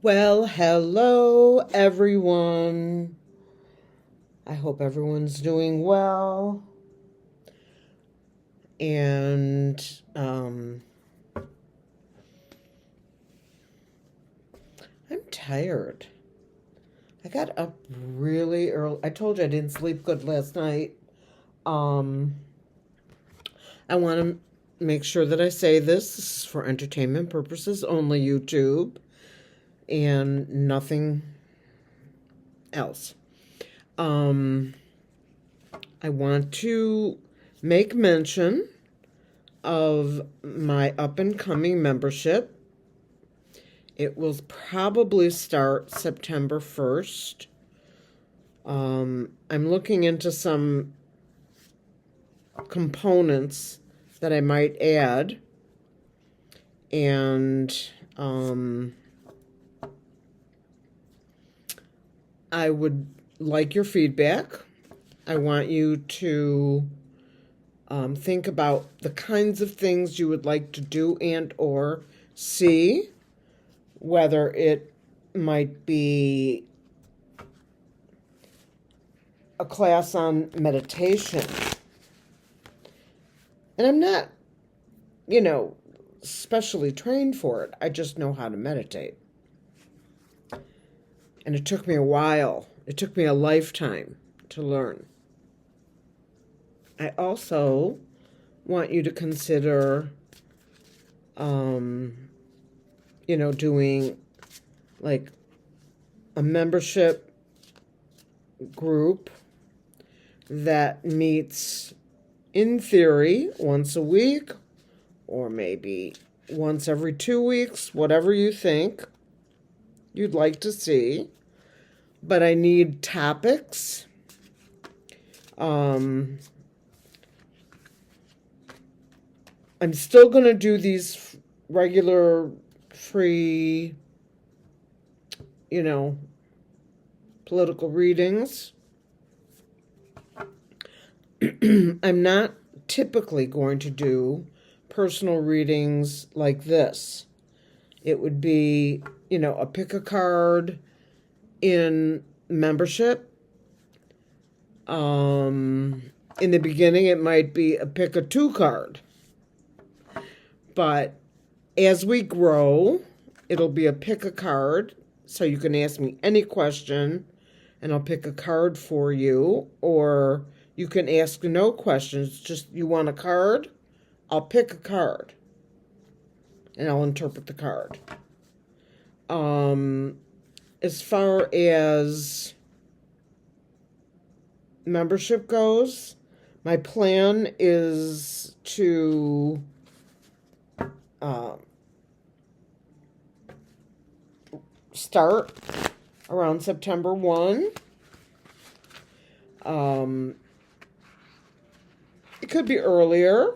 Well, hello everyone. I hope everyone's doing well. And I'm tired. I got up really early. I told you I didn't sleep good last night. I want to make sure that I say this. This is for entertainment purposes only, YouTube, and nothing else. I want to make mention of my up and coming membership. It will probably start September 1st. I'm looking into some components that I might add, and I would like your feedback. I want you to think about the kinds of things you would like to do and or see, whether it might be a class on meditation. And I'm not, specially trained for it. I just know how to meditate. And it took me a while. It took me a lifetime to learn. I also want you to consider, doing like a membership group that meets in theory once a week or maybe once every 2 weeks, whatever you think you'd like to see. But I need topics. I'm still going to do these regular free, political readings. I'm not typically going to do personal readings like this. It would be, a pick a card in membership. In the beginning, it might be a pick a two card. But as we grow, it'll be a pick a card. So you can ask me any question and I'll pick a card for you. Or you can ask no questions. Just you want a card? I'll pick a card. And I'll interpret the card. As far as membership goes, my plan is to start around September 1. It could be earlier,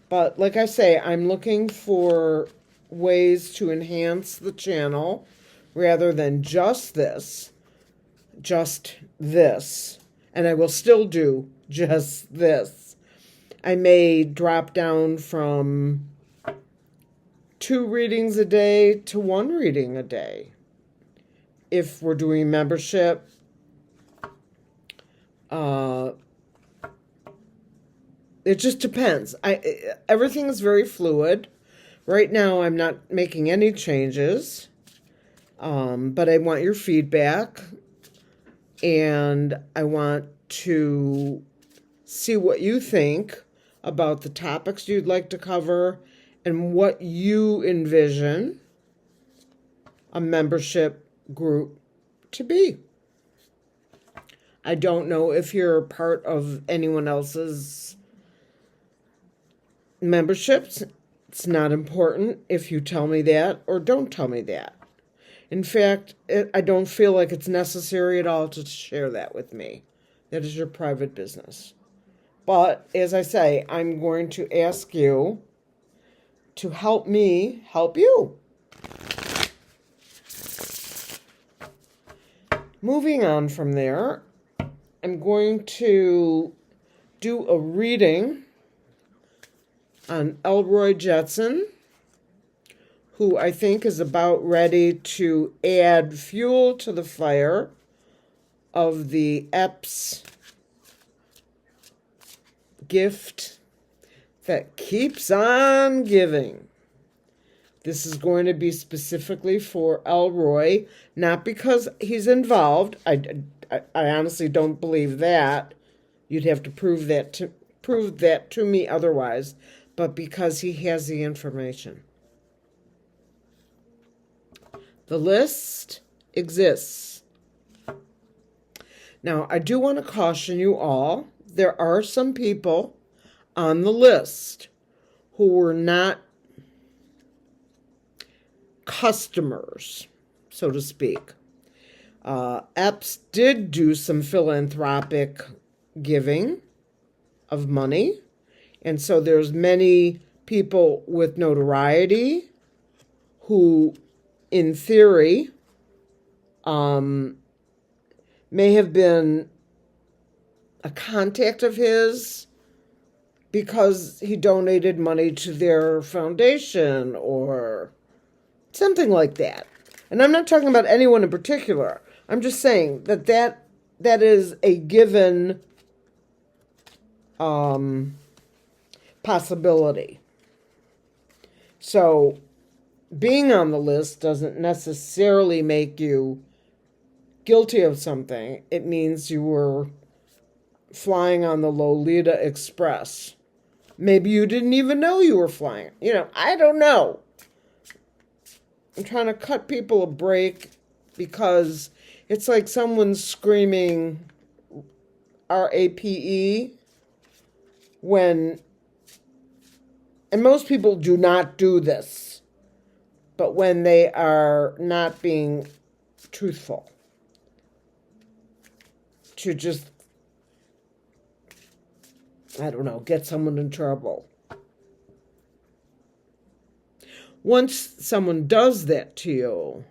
but like I say, I'm looking for ways to enhance the channel rather than just this, and I will still do just this. I may drop down from 2 readings a day to 1 reading a day if we're doing membership. It just depends. Everything is very fluid. Right now, I'm not making any changes, but I want your feedback, and I want to see what you think about the topics you'd like to cover and what you envision a membership group to be. I don't know if you're part of anyone else's memberships. It's not important if you tell me that or don't tell me that. In fact, I don't feel like it's necessary at all to share that with me. That is your private business. But as I say, I'm going to ask you to help me help you. Moving on from there, I'm going to do a reading on Elroy Jetson, who I think is about ready to add fuel to the fire of the EPS gift that keeps on giving. This is going to be specifically for Elroy, not because he's involved. I honestly don't believe that. You'd have to prove that to me otherwise, but because he has the information. The list exists. Now, I do want to caution you all. There are some people on the list who were not customers, so to speak. EPS did do some philanthropic giving of money, and so there's many people with notoriety who, in theory, may have been a contact of his because he donated money to their foundation or something like that. And I'm not talking about anyone in particular. I'm just saying that is a given possibility. So being on the list doesn't necessarily make you guilty of something. It means you were flying on the Lolita Express. Maybe you didn't even know you were flying. I don't know. I'm trying to cut people a break because it's like someone's screaming RAPE and most people do not do this, but when they are not being truthful, to just, I don't know, get someone in trouble. Once someone does that to you,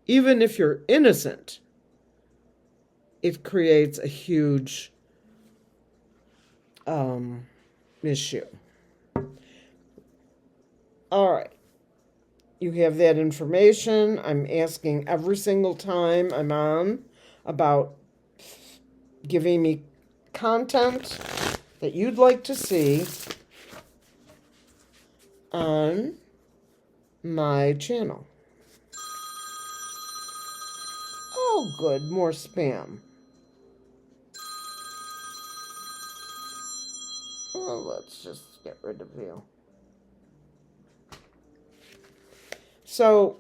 even if you're innocent, it creates a huge issue. All right. You have that information. I'm asking every single time I'm on about giving me content that you'd like to see on my channel. Oh, good. More spam. Well, let's just get rid of you. So,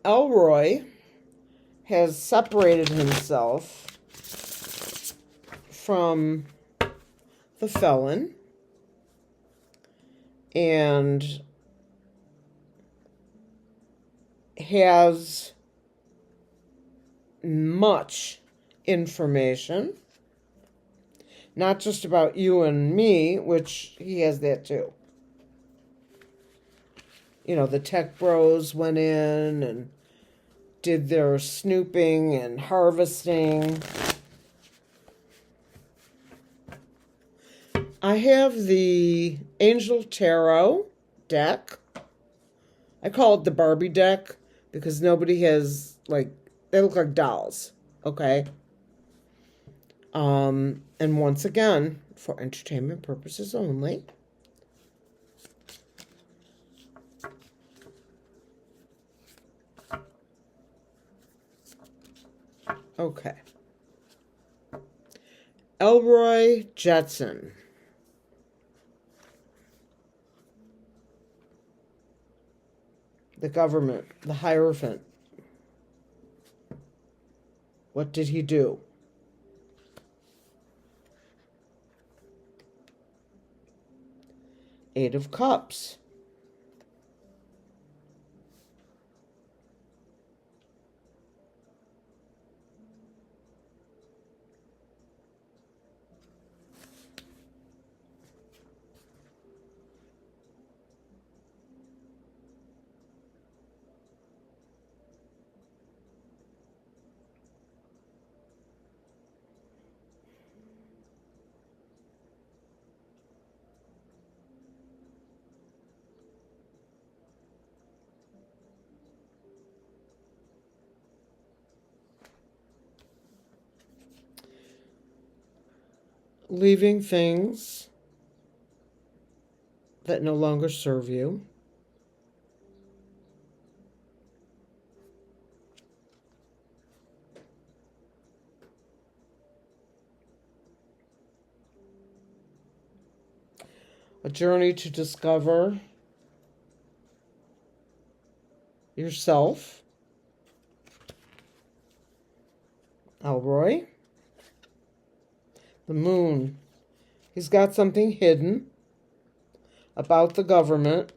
Elroy has separated himself from the felon and has much information, not just about you and me, which he has that too. The tech bros went in and did their snooping and harvesting. I have the Angel Tarot deck. I call it the Barbie deck because nobody has, they look like dolls, okay? And once again, for entertainment purposes only. Okay. Elroy Jetson. The government, the Hierophant. What did he do? Eight of Cups. leaving things that no longer serve you. A journey to discover yourself. Elroy. The moon. He's got something hidden about the government.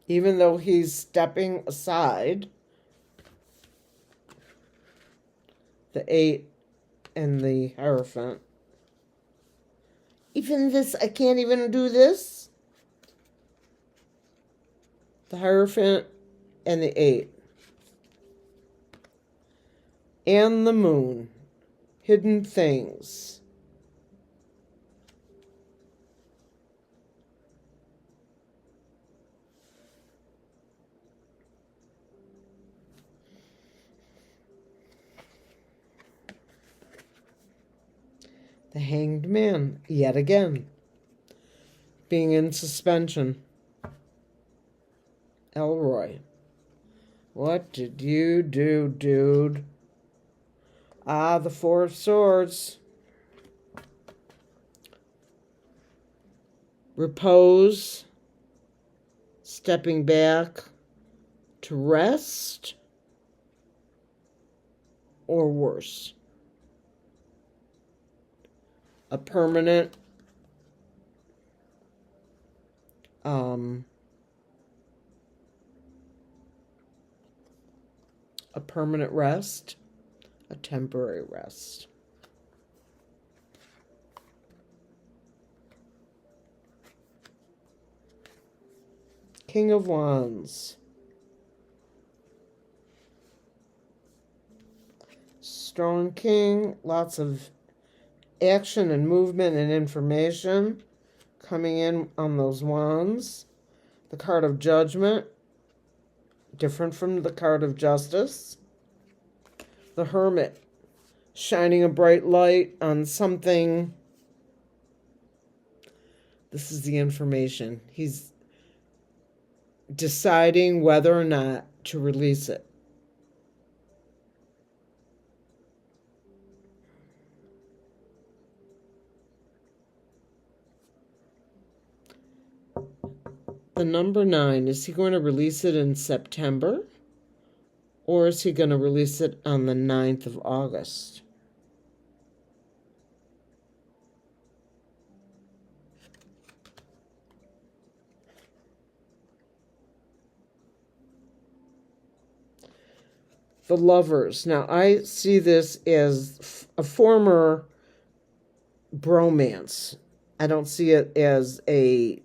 Even though he's stepping aside. The 8 and the Hierophant. Even this, I can't even do this. The Hierophant and the 8. And the moon. Hidden things. The Hanged Man, yet again. Being in suspension. Elroy. What did you do, dude? Ah, the 4 of Swords. Repose. Stepping back to rest. Or worse. A permanent rest, a temporary rest. King of Wands. Strong king, lots of action and movement and information coming in on those wands. The card of Judgment, different from the card of Justice. The Hermit, shining a bright light on something. This is the information. He's deciding whether or not to release it. The number 9, is he going to release it in September? Or is he going to release it on the 9th of August? The Lovers. Now, I see this as a former bromance. I don't see it as a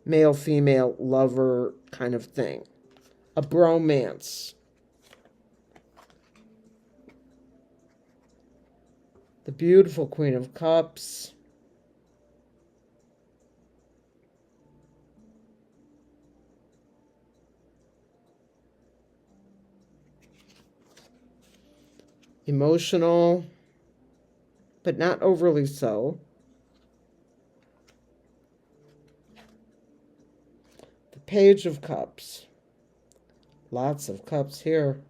male-female lover kind of thing. A bromance. The beautiful Queen of Cups. Emotional, but not overly so. The Page of Cups. Lots of cups here.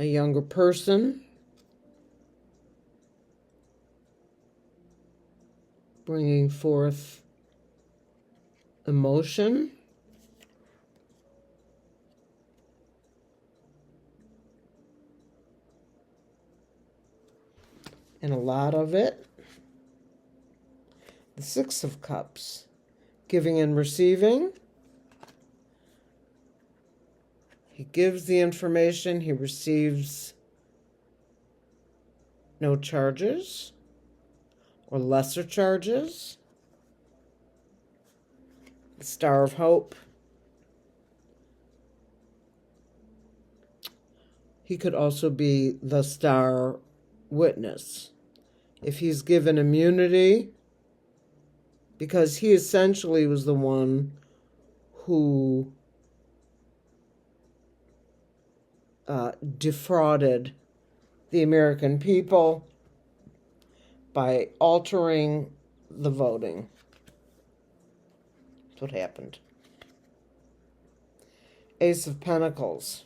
A younger person. Bringing forth emotion. And a lot of it. The 6 of Cups. Giving and receiving. He gives the information, he receives no charges or lesser charges. The Star of Hope. He could also be the star witness. If he's given immunity, because he essentially was the one who defrauded the American people by altering the voting. That's what happened. Ace of Pentacles.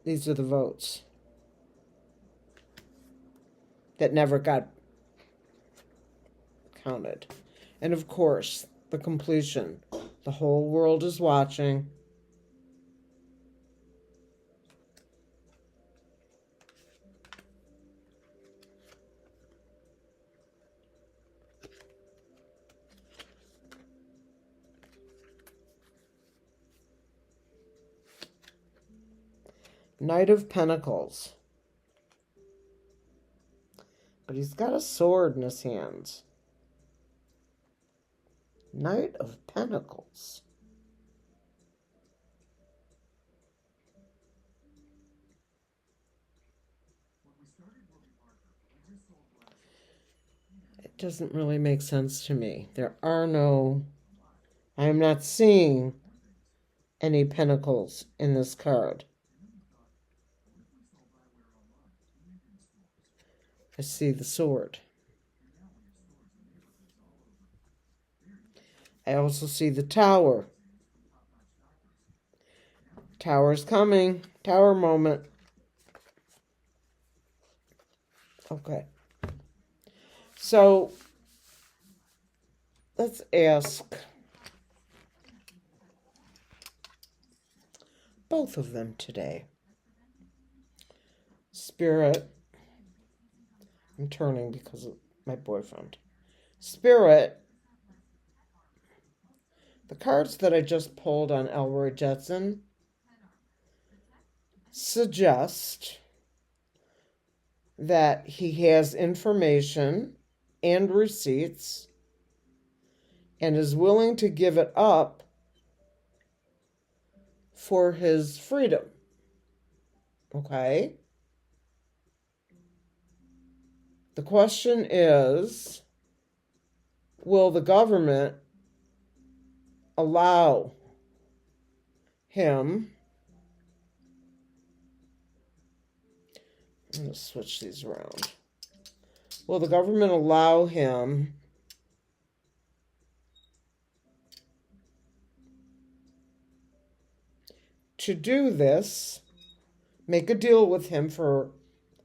These are the votes that never got counted. And of course, the completion. The whole world is watching. Knight of Pentacles. But he's got a sword in his hands. Knight of Pentacles. It doesn't really make sense to me. I am not seeing any pentacles in this card. I see the sword. I also see the tower. Tower's coming. Tower moment. Okay. So, let's ask both of them today. Spirit. I'm turning because of my boyfriend. Spirit. The cards that I just pulled on Elroy Jetson suggest that he has information and receipts and is willing to give it up for his freedom. Okay? The question is, will the government allow him? I'm going to switch these around. Will the government allow him to do this, make a deal with him for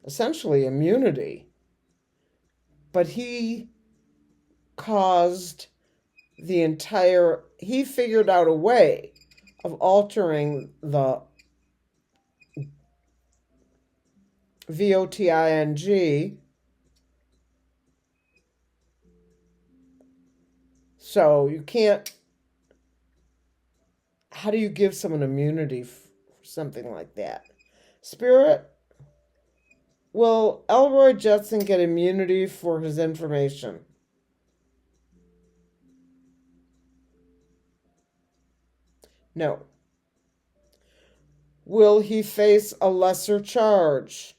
essentially immunity? But he caused he figured out a way of altering the voting. So you can't, how do you give someone immunity for something like that? Spirit, will Elroy Jetson get immunity for his information? No. Will he face a lesser charge?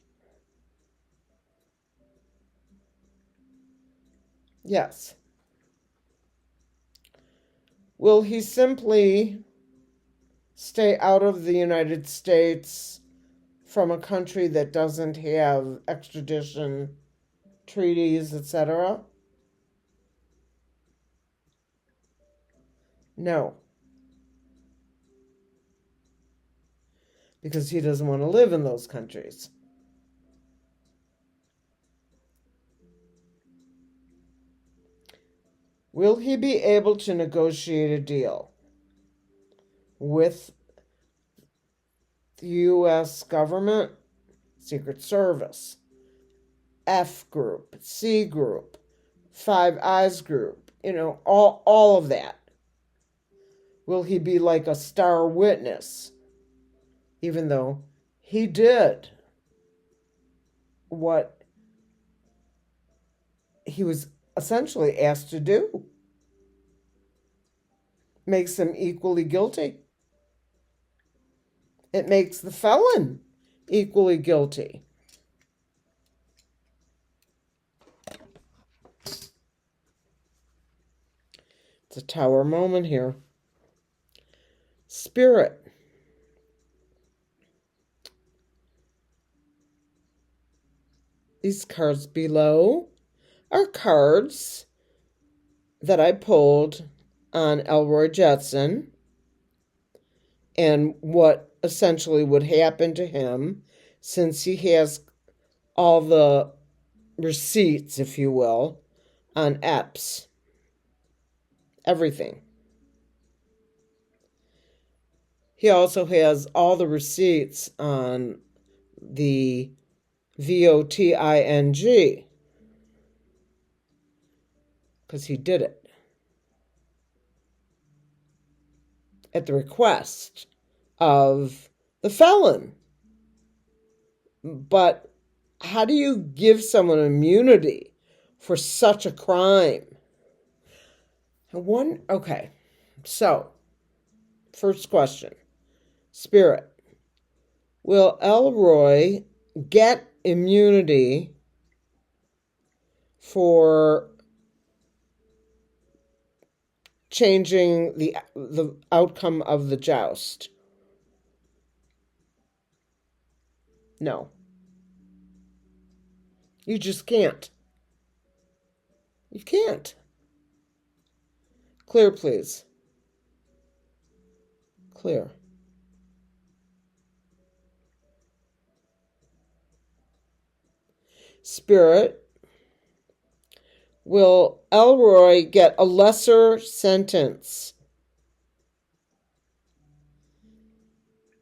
Yes. Will he simply stay out of the United States from a country that doesn't have extradition treaties, etc.? No. Because he doesn't want to live in those countries. Will he be able to negotiate a deal with the U.S. government, Secret Service, F group, C group, Five Eyes group, all of that? Will he be like a star witness, even though he did what he was essentially asked to do? Makes him equally guilty. It makes the felon equally guilty. It's a tower moment here. Spirit, these cards below are cards that I pulled on Elroy Jetson and what essentially would happen to him since he has all the receipts, if you will, on EPS. Everything. He also has all the receipts on the VOTING because he did it at the request of the felon. But how do you give someone immunity for such a crime? Okay, so first question. Spirit, will Elroy get immunity for changing the outcome of the joust? No. You just can't. You can't. Clear, please. Clear. Spirit, will Elroy get a lesser sentence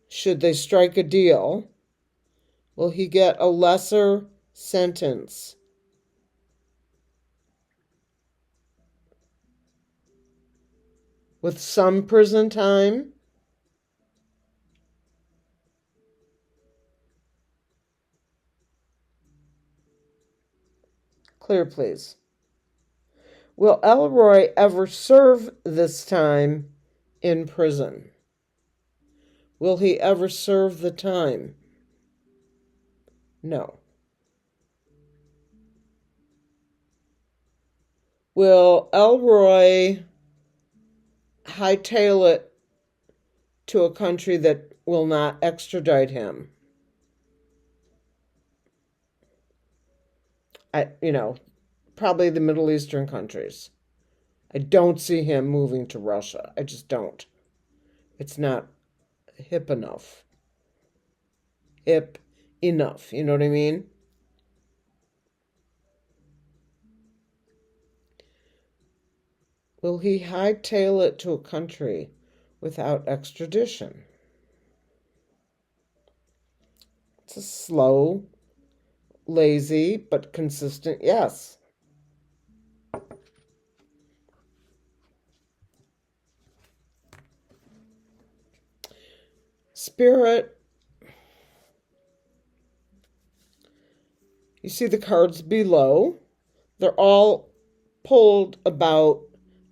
should they strike a deal? Will he get a lesser sentence? With some prison time? Clear, please. Will Elroy ever serve this time in prison? Will he ever serve the time? No. Will Elroy hightail it to a country that will not extradite him? Probably the Middle Eastern countries. I don't see him moving to Russia. I just don't. It's not hip enough. Hip enough. You know what I mean? Will he hightail it to a country without extradition? It's a slow, lazy, but consistent yes. Spirit, you see the cards below? They're all pulled about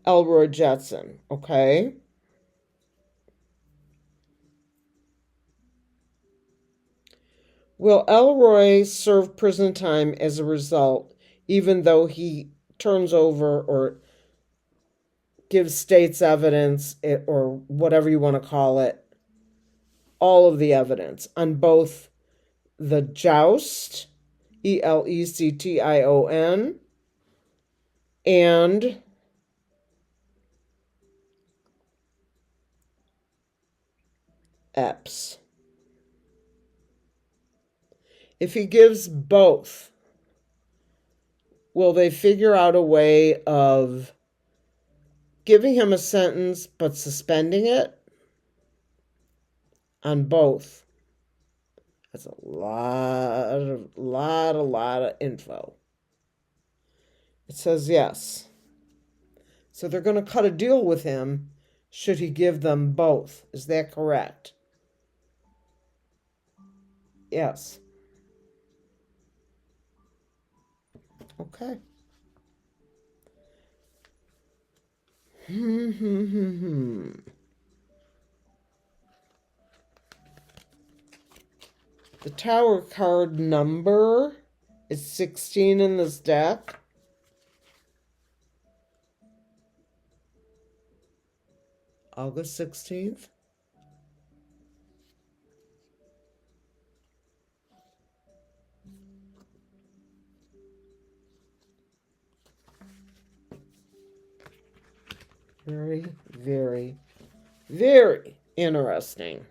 Elroy Jetson, okay? Will Elroy serve prison time as a result, even though he turns over or gives state's evidence, or whatever you want to call it, all of the evidence on both the joust, ELECTION, and EPS? If he gives both, will they figure out a way of giving him a sentence but suspending it on both? That's a lot of info. It says yes. So they're going to cut a deal with him should he give them both. Is that correct? Yes. Okay. The Tower card number is 16 in this deck. August 16th. Very, very, very interesting.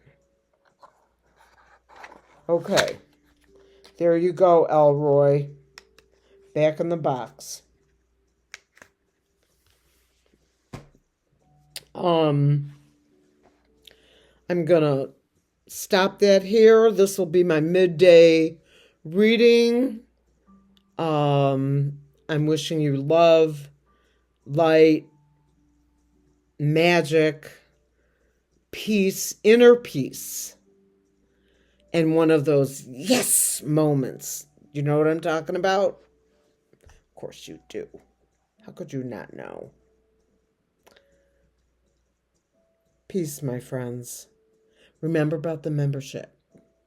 Okay. There you go, Elroy. Back in the box. I'm gonna stop that here. This will be my midday reading. I'm wishing you love, light, magic, peace, inner peace, and one of those yes moments. You know what I'm talking about? Of course you do. How could you not know? Peace, my friends. Remember about the membership.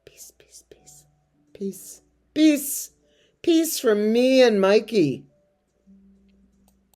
Peace, peace, peace. Peace, peace. Peace from me and Mikey.